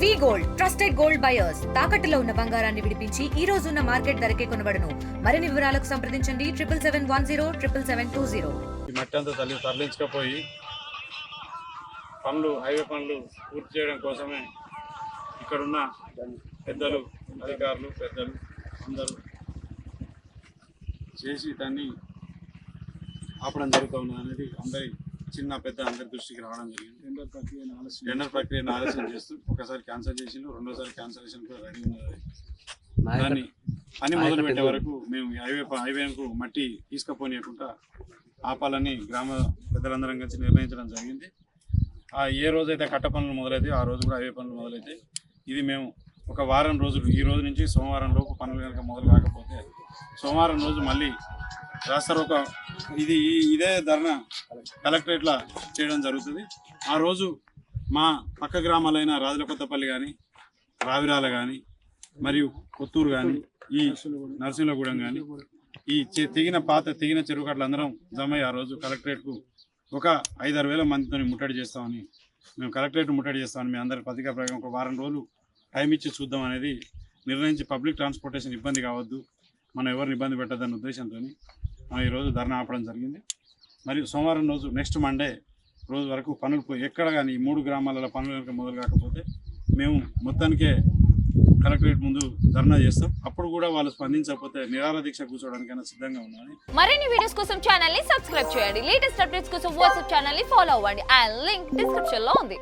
వి gold trusted gold buyers తాకట్టులో ఉన్న బంగారాన్ని విడిపించి ఈ రోజు ఉన్న మార్కెట్ ధరకే కొనబడును. మరిన్ని వివరాలకు సంప్రదించండి 7771077720. ఈ మట్టి అంతా తరలించకపోయి హైవే పనులు పూర్తి చేయడం కోసమే ఇక్కడున్న పెద్దలు, అధికారులు, అందరూ చేసి దాన్ని ఆపడం జరుగుతుంది అనేది అందరి చిన్న పెద్ద అందరి దృష్టికి రావడం జరిగింది. టెండర్ ప్రక్రియను ఆలస్యం చేస్తూ ఒకసారి క్యాన్సిల్ చేసిండు, రెండోసారి క్యాన్సిలేషన్ కూడా రెడీ ఉన్నది. దాన్ని పని మొదలు పెట్టే వరకు మేము హైవేకు మట్టి తీసుకుపోనీయకుండా ఆపాలని గ్రామ పెద్దలందరం కలిసి నిర్ణయించడం జరిగింది. ఏ రోజైతే కట్ట పనులు మొదలైతే ఆ రోజు కూడా హైవే పనులు మొదలైతే ఇది మేము ఒక వారం రోజులు, ఈ రోజు నుంచి సోమవారం లోపు పనులు కనుక మొదలు కాకపోతే సోమవారం రోజు మళ్ళీ రాస్తారు. ఇదే ధర్నా కలెక్టరేట్లో చేయడం జరుగుతుంది. ఆ రోజు మా పక్క గ్రామాలైన రాజులకొత్తపల్లి కానీ, రావిరాల కానీ, మరియు కొత్తూరు కానీ, ఈ నరసింహగూడెం కానీ, ఈ తెగిన చెరువు కట్టలు అందరం జమయ్యి ఆ రోజు కలెక్టరేట్కు ఒక 5-6 వేల మందితో ముట్టడి చేస్తామని, మేము కలెక్టరేట్ ముట్టడి చేస్తామని మీ అందరి పత్రికా ప్రకారం ఒక వారం రోజులు టైం ఇచ్చి చూద్దాం అనేది నిర్ణయించి, పబ్లిక్ ట్రాన్స్పోర్టేషన్ ఇబ్బంది కావద్దు, మనం ఎవరిని ఇబ్బంది పెట్టద్దన్న ఉద్దేశంతో మనం ఈరోజు ధర్నా ఆపడం జరిగింది. మరియు సోమవారం రోజు నెక్స్ట్ మండే రోజు వరకు పనులు ఎక్కడ కానీ ఈ 3 గ్రామాలలో పనులు కనుక మొదలు కాకపోతే మేము మొత్తానికే కలెక్టరేట్ ముందు ధర్నా చేస్తాం. అప్పుడు కూడా వాళ్ళు స్పందించకపోతే నిరాహార దీక్ష కూర్చోవడానికైనా సిద్ధంగా ఉన్నాను. మరిన్ని వీడియోస్ కోసం ఛానల్ ని సబ్స్క్రైబ్ చేయండి. లేటెస్ట్ అప్డేట్స్ కోసం వాట్సాప్ ఛానల్ ని ఫాలో అవ్వండి. ఆ లింక్ డిస్క్రిప్షన్ లో ఉంది.